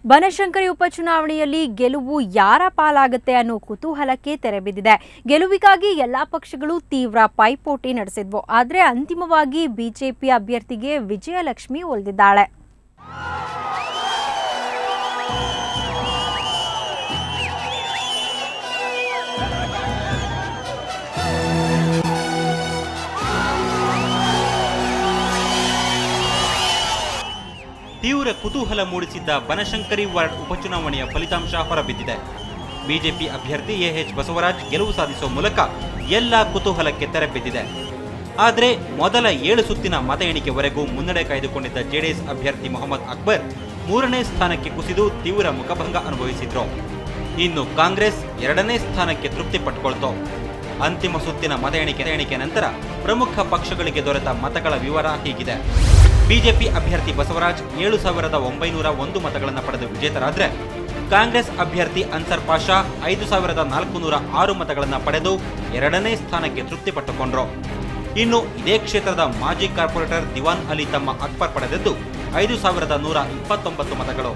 ಬನಶಂಕರಿ ಉಪಚುನಾವಣೆಯಲ್ಲಿ ಗೆಲುವು ಯಾರ ಪಾಲಾಗುತ್ತೆ ಅನ್ನೋ ಕುತೂಹಲಕ್ಕೆ ತೆರೆ ಬಿದ್ದಿದೆ. ಗೆಲುವಿಗಾಗಿ ಎಲ್ಲಾ ಪಕ್ಷಗಳು ತೀವ್ರ ಪೈಪೋಟಿ ನಡೆಸಿದ್ವು. ಆದರೆ ಅಂತಿಮವಾಗಿ ಬಿಜೆಪಿ ಅಭ್ಯರ್ಥಿಗೆ ವಿಜಯಲಕ್ಷ್ಮಿ ಒಲಿದಿದ್ದಾಳೆ. ತೀವ್ರ ಕುತೂಹಲ ಮೂಡಿಸಿದ್ದ ಬನಶಂಕರಿ ವಾರ್ಡ್ ಉಪಚುನಾವಣೆಯ ಫಲಿತಾಂಶ ಹೊರಬಿದ್ದಿದೆ. ಬಿಜೆಪಿ ಅಭ್ಯರ್ಥಿ ಎಎಚ್ ಬಸವರಾಜ್ ಗೆಲುವು ಸಾಧಿಸುವ ಮೂಲಕ ಎಲ್ಲ ಕುತೂಹಲಕ್ಕೆ ತೆರೆ ಬಿದ್ದಿದೆ. ಆದರೆ ಮೊದಲ 7 ಸುತ್ತಿನ ಮತ ಎಣಿಕೆವರೆಗೂ ಮುನ್ನಡೆ ಕಾಯ್ದುಕೊಂಡಿದ್ದ ಜೆಡಿಎಸ್ ಅಭ್ಯರ್ಥಿ ಮೊಹಮ್ಮದ್ ಅಕ್ಬರ್ 3ನೇ ಸ್ಥಾನಕ್ಕೆ ಕುಸಿದು ತೀವ್ರ ಮುಖಭಂಗ ಅನುಭವಿಸಿದ್ರು. ಇನ್ನು ಕಾಂಗ್ರೆಸ್ 2ನೇ ಸ್ಥಾನಕ್ಕೆ ತೃಪ್ತಿ ಪಟ್ಟುಕೊಳ್ತು. ಅಂತಿಮ ಸುತ್ತಿನ ಮತ ಎಣಿಕೆ ನಂತರ ಪ್ರಮುಖ ಪಕ್ಷಗಳಿಗೆ ದೊರೆತ ಮತಗಳ ವಿವರ ಹೀಗಿದೆ. ಬಿಜೆಪಿ ಅಭ್ಯರ್ಥಿ ಬಸವರಾಜ್ 7,901 ಮತಗಳನ್ನು ಪಡೆದು ವಿಜೇತರಾದರೆ ಕಾಂಗ್ರೆಸ್ ಅಭ್ಯರ್ಥಿ ಅನ್ಸರ್ ಪಾಷಾ 5,406 ಮತಗಳನ್ನು ಪಡೆದು 2ನೇ ಸ್ಥಾನಕ್ಕೆ ತೃಪ್ತಿ ಪಟ್ಟುಕೊಂಡ್ರು. ಇನ್ನು ಇದೇ ಕ್ಷೇತ್ರದ ಮಾಜಿ ಕಾರ್ಪೊರೇಟರ್ ದಿವಾನ್ ಅಲಿ ತಮ್ಮ ಅಕ್ಬರ್ ಪಡೆದದ್ದು 5,129 ಮತಗಳು.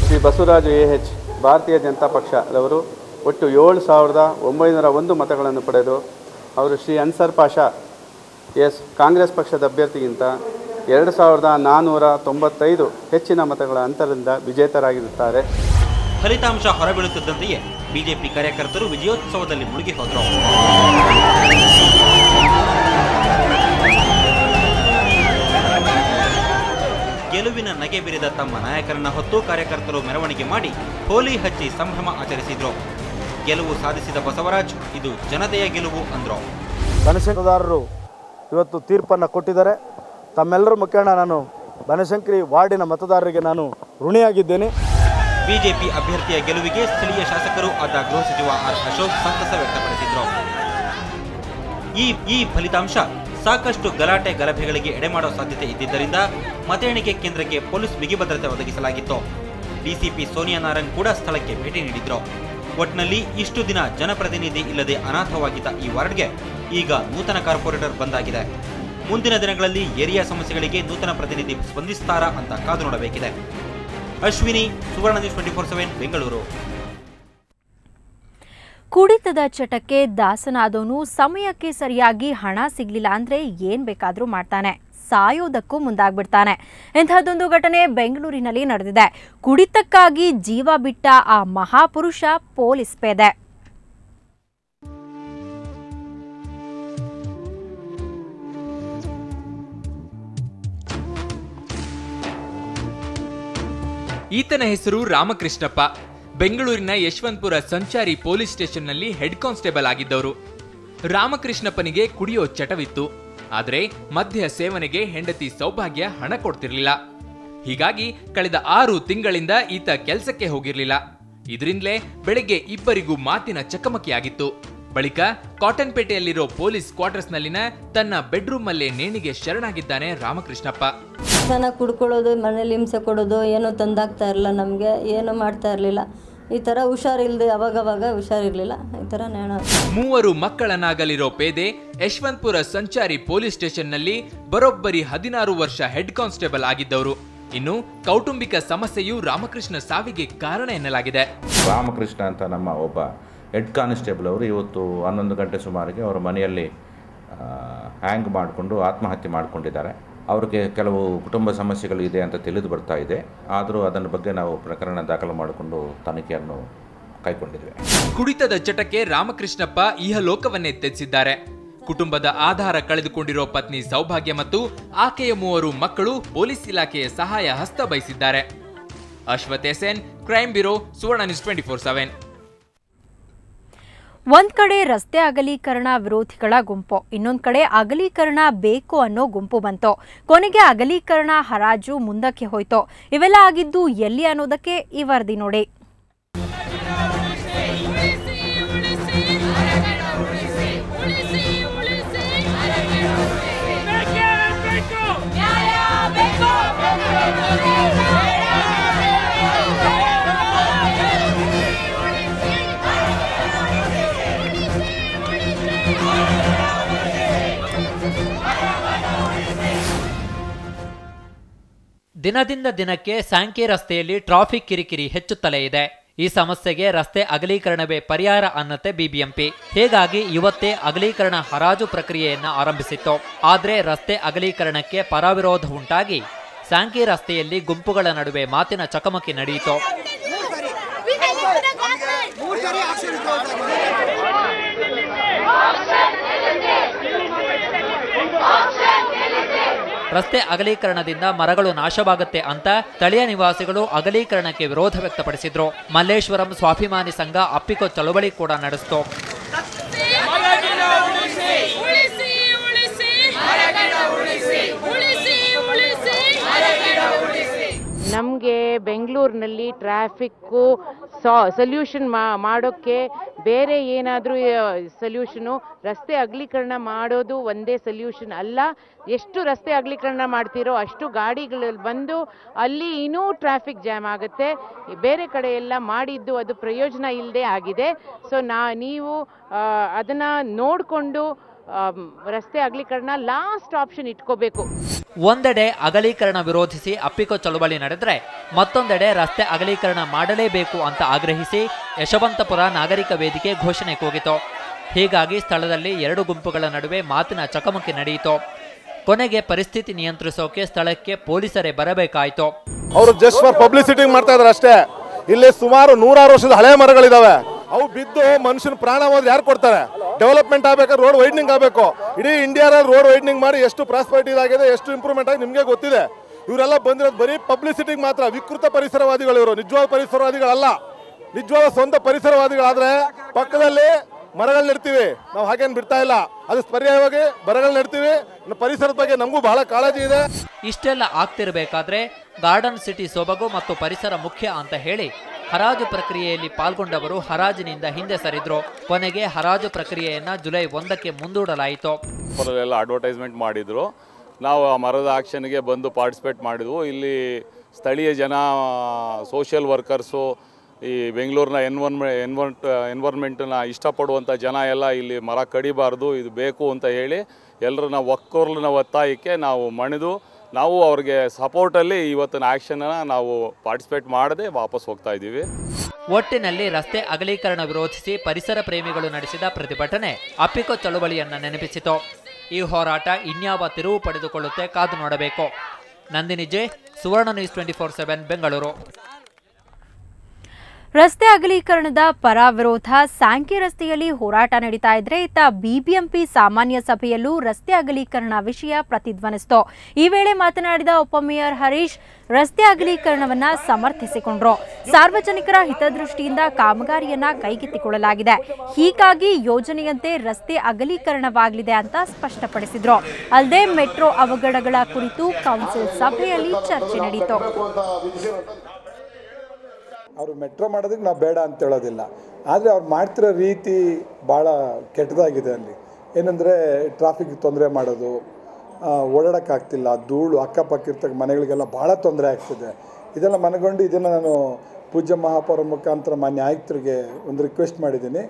ಶ್ರೀ ಬಸವರಾಜ್ ಎಎಚ್ ಭಾರತೀಯ ಜನತಾ ಪಕ್ಷದವರು ಒಟ್ಟು 7,901 ಮತಗಳನ್ನು ಪಡೆದು ಅವರು ಶ್ರೀ ಅನ್ಸರ್ ಪಾಷಾ ಕಾಂಗ್ರೆಸ್ ಪಕ್ಷದ ಅಭ್ಯರ್ಥಿಗಿಂತ 2,495 ಹೆಚ್ಚಿನ ಮತಗಳ ಅಂತರದಿಂದ ವಿಜೇತರಾಗಿರುತ್ತಾರೆ. ಫಲಿತಾಂಶ ಹೊರಬೀಳುತ್ತಿದ್ದಂತೆಯೇ ಬಿಜೆಪಿ ಕಾರ್ಯಕರ್ತರು ವಿಜಯೋತ್ಸವದಲ್ಲಿ ಮುಳುಗಿ ಹೋದರು. ಗೆಲುವಿನ ನಗೆ ಬೀರಿದ ತಮ್ಮ ನಾಯಕರನ್ನ ಹೊತ್ತು ಕಾರ್ಯಕರ್ತರು ಮೆರವಣಿಗೆ ಮಾಡಿ ಹೋಲಿ ಹಚ್ಚಿ ಸಂಭ್ರಮ ಆಚರಿಸಿದ್ರು. ಗೆಲುವು ಸಾಧಿಸಿದ ಬಸವರಾಜ್ ಇದು ಜನತೆಯ ಗೆಲುವು ಅಂದ್ರು. ಬನಶಂಕರಿದಾರರು ಇವತ್ತು ತೀರ್ಪನ್ನು ಕೊಟ್ಟಿದ್ದಾರೆ. ತಮ್ಮೆಲ್ಲರ ಮುಖೇನ ನಾನು ಬನಶಂಕರಿ ವಾರ್ಡಿನ ಮತದಾರರಿಗೆ ನಾನು ಋಣಿಯಾಗಿದ್ದೇನೆ. ಬಿಜೆಪಿ ಅಭ್ಯರ್ಥಿಯ ಗೆಲುವಿಗೆ ಸ್ಥಳೀಯ ಶಾಸಕರು ಆದ ಗೃಹ ಸಚಿವ ಆರ್ ಅಶೋಕ್ ಸಂತಸ ವ್ಯಕ್ತಪಡಿಸಿದ್ರು. ಈ ಫಲಿತಾಂಶ ಸಾಕಷ್ಟು ಗಲಾಟೆ ಗಲಭೆಗಳಿಗೆ ಎಡೆಮಾಡುವ ಸಾಧ್ಯತೆ ಇದ್ದಿದ್ದರಿಂದ ಮತ ಎಣಿಕೆ ಕೇಂದ್ರಕ್ಕೆ ಪೊಲೀಸ್ ಬಿಗಿ ಭದ್ರತೆ ಒದಗಿಸಲಾಗಿತ್ತು. ಡಿಸಿಪಿ ಸೋನಿಯಾ ನಾರಂಗ್ ಕೂಡ ಸ್ಥಳಕ್ಕೆ ಭೇಟಿ ನೀಡಿದ್ರು. ಒಟ್ನಲ್ಲಿ ಇಷ್ಟು ದಿನ ಜನಪ್ರತಿನಿಧಿ ಇಲ್ಲದೆ ಅನಾಥವಾಗಿದ್ದ ಈ ವಾರ್ಡ್ಗೆ ಈಗ ನೂತನ ಕಾರ್ಪೊರೇಟರ್ ಬಂದಾಗಿದೆ. ಮುಂದಿನ ದಿನಗಳಲ್ಲಿ ಏರಿಯಾ ಸಮಸ್ಯೆಗಳಿಗೆ ನೂತನ ಪ್ರತಿನಿಧಿ ಸ್ಪಂದಿಸ್ತಾರಾ ಅಂತ ಕಾದು ನೋಡಬೇಕಿದೆ. ಅಶ್ವಿನಿ, ಸುವರ್ಣ ನ್ಯೂಸ್ 24/7 ಬೆಂಗಳೂರು. ಕುಡಿತದ ಚಟಕ್ಕೆ ದಾಸನಾದವನು ಸಮಯಕ್ಕೆ ಸರಿಯಾಗಿ ಹಣ ಸಿಗ್ಲಿಲ್ಲ ಅಂದ್ರೆ ಏನ್ ಬೇಕಾದ್ರೂ ಮಾಡ್ತಾನೆ, ಸಾಯೋದಕ್ಕೂ ಮುಂದಾಗ್ಬಿಡ್ತಾನೆ. ಇಂಥದ್ದೊಂದು ಘಟನೆ ಬೆಂಗಳೂರಿನಲ್ಲಿ ನಡೆದಿದೆ. ಕುಡಿತಕ್ಕಾಗಿ ಜೀವ ಬಿಟ್ಟ ಆ ಮಹಾಪುರುಷ ಪೊಲೀಸ್ ಪೇದೆ. ಈತನ ಹೆಸರು ರಾಮಕೃಷ್ಣಪ್ಪ. ಬೆಂಗಳೂರಿನ ಯಶವಂತಪುರ ಸಂಚಾರಿ ಪೊಲೀಸ್ ಸ್ಟೇಷನ್ನಲ್ಲಿ ಹೆಡ್ ಕಾನ್ಸ್ಟೇಬಲ್ ಆಗಿದ್ದವರು. ರಾಮಕೃಷ್ಣಪ್ಪನಿಗೆ ಕುಡಿಯೋ ಚಟವಿತ್ತು. ಆದರೆ ಮದ್ಯ ಸೇವನೆಗೆ ಹೆಂಡತಿ ಸೌಭಾಗ್ಯ ಹಣ ಕೊಡ್ತಿರ್ಲಿಲ್ಲ. ಹೀಗಾಗಿ ಕಳೆದ 6 ತಿಂಗಳಿಂದ ಈತ ಕೆಲಸಕ್ಕೆ ಹೋಗಿರ್ಲಿಲ್ಲ. ಇದರಿಂದಲೇ ಬೆಳಗ್ಗೆ ಇಬ್ಬರಿಗೂ ಮಾತಿನ ಚಕಮಕಿಯಾಗಿತ್ತು. ಬಳಿಕ ಕಾಟನ್ಪೇಟೆಯಲ್ಲಿರೋ ಪೊಲೀಸ್ ಕ್ವಾರ್ಟರ್ಸ್ನಲ್ಲಿನ ತನ್ನ ಬೆಡ್ರೂಮ್ ಅಲ್ಲೇ ನೇಣಿಗೆ ಶರಣಾಗಿದ್ದಾನೆ ರಾಮಕೃಷ್ಣಪ್ಪ. ಚೆನ್ನಾಗಿ ಕುಡ್ಕೊಳ್ಳೋದು, ಮನೇಲಿ ಹಿಂಸೆ ಕೊಡೋದು, ಏನೂ ತಂದಾಗ್ತಾ ಇರಲಿಲ್ಲ, ನಮಗೆ ಏನೂ ಮಾಡ್ತಾ ಇರಲಿಲ್ಲ. ಈ ಥರ ಹುಷಾರಿಲ್ಲದೆ ಅವಾಗವಾಗ ಹುಷಾರಿರಲಿಲ್ಲ. ಈ ಥರ ನೇಣ 3 ಮಕ್ಕಳನ್ನಾಗಲಿರೋ ಪೇದೆ ಯಶವಂತಪುರ ಸಂಚಾರಿ ಪೊಲೀಸ್ ಸ್ಟೇಷನ್ನಲ್ಲಿ ಬರೋಬ್ಬರಿ 16 ವರ್ಷ ಹೆಡ್ ಕಾನ್ಸ್ಟೇಬಲ್ ಆಗಿದ್ದವರು. ಇನ್ನು ಕೌಟುಂಬಿಕ ಸಮಸ್ಯೆಯು ರಾಮಕೃಷ್ಣ ಸಾವಿಗೆ ಕಾರಣ ಎನ್ನಲಾಗಿದೆ. ರಾಮಕೃಷ್ಣ ಅಂತ ನಮ್ಮ ಒಬ್ಬ ಹೆಡ್ ಕಾನ್ಸ್ಟೇಬಲ್ ಅವರು ಇವತ್ತು 11 ಗಂಟೆ ಸುಮಾರಿಗೆ ಅವರ ಮನೆಯಲ್ಲಿ ಹ್ಯಾಂಗ್ ಮಾಡಿಕೊಂಡು ಆತ್ಮಹತ್ಯೆ ಮಾಡಿಕೊಂಡಿದ್ದಾರೆ. ಅವ್ರಿಗೆ ಕೆಲವು ಕುಟುಂಬ ಸಮಸ್ಯೆಗಳು ಇದೆ ಅಂತ ತಿಳಿದು ಬರ್ತಾ ಇದೆ. ಆದರೂ ಅದರ ಬಗ್ಗೆ ನಾವು ಪ್ರಕರಣ ದಾಖಲು ಮಾಡಿಕೊಂಡು ತನಿಖೆಯನ್ನು ಕೈಗೊಂಡಿದ್ದೇವೆ. ಕುಡಿತದ ಚಟಕ್ಕೆ ರಾಮಕೃಷ್ಣಪ್ಪ ಇಹಲೋಕವನ್ನೇ ತ್ಯಜಿಸಿದ್ದಾರೆ. ಕುಟುಂಬದ ಆಧಾರ ಕಳೆದುಕೊಂಡಿರೋ ಪತ್ನಿ ಸೌಭಾಗ್ಯ ಮತ್ತು ಆಕೆಯ 3 ಮಕ್ಕಳು ಪೊಲೀಸ್ ಇಲಾಖೆಯ ಸಹಾಯ ಹಸ್ತ ಬಯಸಿದ್ದಾರೆ. ಅಶ್ವಥ್ ಎಸ್ಎನ್, ಕ್ರೈಮ್ ಬ್ಯೂರೋ, ಸುವರ್ಣ ನ್ಯೂಸ್ 24/7. ಒಂದ್ ಕಡೆ ರಸ್ತೆ ಅಗಲೀಕರಣ ವಿರೋಧಿಗಳ ಗುಂಪು, ಇನ್ನೊಂದ್ ಕಡೆ ಅಗಲೀಕರಣ ಬೇಕು ಅನ್ನೋ ಗುಂಪು ಬಂತು. ಕೊನೆಗೆ ಅಗಲೀಕರಣ ಹರಾಜು ಮುಂದಕ್ಕೆ ಹೋಯ್ತು. ಇವೆಲ್ಲ ಆಗಿದ್ದು ಎಲ್ಲಿ ಅನ್ನೋದಕ್ಕೆ ಈ ವರದಿ ನೋಡಿ. ದಿನದಿಂದ ದಿನಕ್ಕೆ ಸ್ಯಾಂಕಿ ರಸ್ತೆಯಲ್ಲಿ ಟ್ರಾಫಿಕ್ ಕಿರಿಕಿರಿ ಹೆಚ್ಚುತ್ತಲೇ ಇದೆ. ಈ ಸಮಸ್ಯೆಗೆ ರಸ್ತೆ ಅಗಲೀಕರಣವೇ ಪರಿಹಾರ ಅನ್ನತ್ತೆ ಬಿಬಿಎಂಪಿ. ಹೀಗಾಗಿ ಇವತ್ತೇ ಅಗಲೀಕರಣ ಹರಾಜು ಪ್ರಕ್ರಿಯೆಯನ್ನ ಆರಂಭಿಸಿತ್ತು. ಆದರೆ ರಸ್ತೆ ಅಗಲೀಕರಣಕ್ಕೆ ಪರವಿರೋಧ ಉಂಟಾಗಿ ಸ್ಯಾಂಕಿ ರಸ್ತೆಯಲ್ಲಿ ಗುಂಪುಗಳ ನಡುವೆ ಮಾತಿನ ಚಕಮಕಿ ನಡೆಯಿತು. ರಸ್ತೆ ಅಗಲೀಕರಣದಿಂದ ಮರಗಳು ನಾಶವಾಗುತ್ತೆ ಅಂತ ಸ್ಥಳೀಯ ನಿವಾಸಿಗಳು ಅಗಲೀಕರಣಕ್ಕೆ ವಿರೋಧ ವ್ಯಕ್ತಪಡಿಸಿದ್ರು. ಮಲ್ಲೇಶ್ವರಂ ಸ್ವಾಭಿಮಾನಿ ಸಂಘ ಅಪ್ಪಿಕೋ ಚಳವಳಿ ಕೂಡ ನಡೆಸಿತು. ನಮಗೆ ಬೆಂಗಳೂರಿನಲ್ಲಿ ಟ್ರಾಫಿಕ್ಕು ಸೊಲ್ಯೂಷನ್ ಮಾಡೋಕ್ಕೆ ಬೇರೆ ಏನಾದರೂ ಸೊಲ್ಯೂಷನು, ರಸ್ತೆ ಅಗಲೀಕರಣ ಮಾಡೋದು ಒಂದೇ ಸೊಲ್ಯೂಷನ್ ಅಲ್ಲ. ಎಷ್ಟು ರಸ್ತೆ ಅಗಲೀಕರಣ ಮಾಡ್ತೀರೋ ಅಷ್ಟು ಗಾಡಿಗಳು ಬಂದು ಅಲ್ಲಿ ಇನ್ನೂ ಟ್ರಾಫಿಕ್ ಜಾಮ್ ಆಗುತ್ತೆ. ಬೇರೆ ಕಡೆ ಎಲ್ಲ ಮಾಡಿದ್ದು ಅದು ಪ್ರಯೋಜನ ಇಲ್ಲದೆ ಆಗಿದೆ. ಸೊ ನೀವು ಅದನ್ನು ನೋಡಿಕೊಂಡು ರಸ್ತೆ ಅಗಲೀಕರಣ ಲಾಸ್ಟ್ ಆಪ್ಷನ್ ಇಟ್ಕೋಬೇಕು. ಒಂದೆಡೆ ಅಗಲೀಕರಣ ವಿರೋಧಿಸಿ ಅಪ್ಪಿಕೋ ಚಳವಳಿ ನಡೆದರೆ ಮತ್ತೊಂದೆಡೆ ರಸ್ತೆ ಅಗಲೀಕರಣ ಮಾಡಲೇಬೇಕು ಅಂತ ಆಗ್ರಹಿಸಿ ಯಶವಂತಪುರ ನಾಗರಿಕ ವೇದಿಕೆ ಘೋಷಣೆ ಕೂಗಿತು. ಹೀಗಾಗಿ ಸ್ಥಳದಲ್ಲಿ ಎರಡು ಗುಂಪುಗಳ ನಡುವೆ ಮಾತಿನ ಚಕಮಕಿ ನಡೆಯಿತು. ಕೊನೆಗೆ ಪರಿಸ್ಥಿತಿ ನಿಯಂತ್ರಿಸೋಕೆ ಸ್ಥಳಕ್ಕೆ ಪೊಲೀಸರೇ ಬರಬೇಕಾಯಿತು. ಅವರು ಜಸ್ಟ್ ಫಾರ್ ಪಬ್ಲಿಸಿಟಿ ಮಾಡ್ತಾ ಇದಾರೆ ಅಷ್ಟೇ. ಇಲ್ಲಿ ಸುಮಾರು 100 ವರ್ಷದ ಹಳೆ ಮರಗಳಿದಾವೆ. ಅವು ಬಿದ್ದು ಮನುಷ್ಯನ ಪ್ರಾಣ ಹೋದ್ರೆ ಯಾರು ಕೊಡ್ತಾರೆ? ಡೆವಲಪ್ಮೆಂಟ್ ಆಗಬೇಕಾದ್ರೆ ರೋಡ್ ವೈಡ್ನಿಂಗ್ ಆಗಬೇಕು. ಇಡೀ ಇಂಡಿಯಾದಲ್ಲಿ ರೋಡ್ ವೈಡ್ನಿಂಗ್ ಮಾಡಿ ಎಷ್ಟು ಪ್ರಾಸ್ಪರಿಟಿ ಆಗಿದೆ, ಎಷ್ಟು ಇಂಪ್ರೂವ್ಮೆಂಟ್ ಆಗಿ ನಿಮಗೆ ಗೊತ್ತಿದೆ. ಇವರೆಲ್ಲ ಬಂದಿರೋದು ಬರೀ ಪಬ್ಲಿಸಿಟಿಗೆ ಮಾತ್ರ. ವಿಕೃತ ಪರಿಸರವಾದಿಗಳು ಇವರು, ನಿಜವಾದ ಪರಿಸರವಾದಿಗಳಲ್ಲ. ನಿಜವಾದ ಸ್ವಂತ ಪರಿಸರವಾದಿಗಳಾದ್ರೆ ಪಕ್ಕದಲ್ಲಿ ಮರಗಳು ನೆಡ್ತೀವಿ, ನಾವು ಹಾಗೇನು ಬಿಡ್ತಾ ಇಲ್ಲ. ಅದು ಪರ್ಯಾಯವಾಗಿ ಮರಗಳು ನೆಡ್ತೀವಿ. ಪರಿಸರದ ಬಗ್ಗೆ ನಮಗೂ ಬಹಳ ಕಾಳಜಿ ಇದೆ. ಇಷ್ಟೆಲ್ಲ ಆಗ್ತಿರಬೇಕಾದ್ರೆ ಗಾರ್ಡನ್ ಸಿಟಿ ಸೊಬಗು ಮತ್ತು ಪರಿಸರ ಮುಖ್ಯ ಅಂತ ಹೇಳಿ ಹರಾಜು ಪ್ರಕ್ರಿಯೆಯಲ್ಲಿ ಪಾಲ್ಗೊಂಡವರು ಹರಾಜಿನಿಂದ ಹಿಂದೆ ಸರಿದ್ರು. ಕೊನೆಗೆ ಹರಾಜು ಪ್ರಕ್ರಿಯೆಯನ್ನ ಜುಲೈ 1ಕ್ಕೆ ಮುಂದೂಡಲಾಯಿತು. ಅಡ್ವರ್ಟೈಸ್ಮೆಂಟ್ ಮಾಡಿದ್ರು. ನಾವು ಆ ಮರದ ಆಕ್ಷನ್ಗೆ ಬಂದು ಪಾರ್ಟಿಸಿಪೇಟ್ ಮಾಡಿದ್ವು. ಇಲ್ಲಿ ಸ್ಥಳೀಯ ಜನ, ಸೋಷಿಯಲ್ ವರ್ಕರ್ಸು, ಈ ಬೆಂಗಳೂರಿನ ಎನ್ವೈರ್ಮೆಂಟನ್ನ ಇಷ್ಟಪಡುವಂಥ ಜನ ಎಲ್ಲ ಇಲ್ಲಿ ಮರ ಕಡಿಬಾರ್ದು, ಇದು ಬೇಕು ಅಂತ ಹೇಳಿ ಎಲ್ಲರನ್ನ ಒಕ್ಕೊರ್ಲಿನ ಒತ್ತಾಯಕ್ಕೆ ನಾವು ಮಣಿದು ನಾವು ಅವ್ರಿಗೆ ಸಪೋರ್ಟಲ್ಲಿ ಇವತ್ತಿನ ಆ್ಯಕ್ಷನ್ನ ನಾವು ಪಾರ್ಟಿಸಿಪೇಟ್ ಮಾಡದೆ ವಾಪಸ್ ಹೋಗ್ತಾ ಇದ್ದೀವಿ. ಒಟ್ಟಿನಲ್ಲಿ ರಸ್ತೆ ಅಗಲೀಕರಣ ವಿರೋಧಿಸಿ ಪರಿಸರ ಪ್ರೇಮಿಗಳು ನಡೆಸಿದ ಪ್ರತಿಭಟನೆ ಅಪ್ಪಿಕೋ ಚಳವಳಿಯನ್ನ ನೆನಪಿಸಿತು. ಈ ಹೋರಾಟ ಇನ್ಯಾವ ತಿರುವು ಪಡೆದುಕೊಳ್ಳುತ್ತೆ ಕಾದು ನೋಡಬೇಕು. ನಂದಿನಿ ಜೆ, ಸುವರ್ಣ ನ್ಯೂಸ್ 24/7 ಬೆಂಗಳೂರು. ರಸ್ತೆ ಅಗಲೀಕರಣದ ಪರ ವಿರೋಧ ಸ್ಯಾಂಕಿ ರಸ್ತೆಯಲ್ಲಿ ಹೋರಾಟ ನಡೀತಾ ಇದ್ರೆ ಇತ್ತ ಬಿಬಿಎಂಪಿ ಸಾಮಾನ್ಯ ಸಭೆಯಲ್ಲೂ ರಸ್ತೆ ಅಗಲೀಕರಣ ವಿಷಯ ಪ್ರತಿಧ್ವನಿಸಿತು. ಈ ವೇಳೆ ಮಾತನಾಡಿದ ಉಪಮೇಯರ್ ಹರೀಶ್ ರಸ್ತೆ ಅಗಲೀಕರಣವನ್ನ ಸಮರ್ಥಿಸಿಕೊಂಡ್ರು. ಸಾರ್ವಜನಿಕರ ಹಿತದೃಷ್ಟಿಯಿಂದ ಕಾಮಗಾರಿಯನ್ನ ಕೈಗೆತ್ತಿಕೊಳ್ಳಲಾಗಿದೆ, ಹೀಗಾಗಿ ಯೋಜನೆಯಂತೆ ರಸ್ತೆ ಅಗಲೀಕರಣವಾಗಲಿದೆ ಅಂತ ಸ್ಪಷ್ಟಪಡಿಸಿದ್ರು. ಅಲ್ಲದೆ ಮೆಟ್ರೋ ಅವಘಡಗಳ ಕುರಿತು ಕೌನ್ಸಿಲ್ ಸಭೆಯಲ್ಲಿ ಚರ್ಚೆ ನಡೆಯಿತು. ಅವರು ಮೆಟ್ರೋ ಮಾಡೋದಕ್ಕೆ ನಾವು ಬೇಡ ಅಂತ ಹೇಳೋದಿಲ್ಲ, ಆದರೆ ಅವ್ರು ಮಾಡ್ತಿರೋ ರೀತಿ ಭಾಳ ಕೆಟ್ಟದಾಗಿದೆ. ಅಲ್ಲಿ ಏನಂದರೆ ಟ್ರಾಫಿಕ್ ತೊಂದರೆ ಮಾಡೋದು, ಓಡಾಡೋಕ್ಕಾಗ್ತಿಲ್ಲ, ಧೂಳು ಅಕ್ಕಪಕ್ಕ ಇರ್ತಕ್ಕ ಮನೆಗಳಿಗೆಲ್ಲ ಭಾಳ ತೊಂದರೆ ಆಗ್ತಿದೆ. ಇದೆಲ್ಲ ಮನಗೊಂಡು ಇದನ್ನು ನಾನು ಪೂಜ್ಯ ಮಹಾಪೌರ ಮುಖಾಂತರ ಮಾನ್ಯ ಆಯುಕ್ತರಿಗೆ ಒಂದು ರಿಕ್ವೆಸ್ಟ್ ಮಾಡಿದ್ದೀನಿ.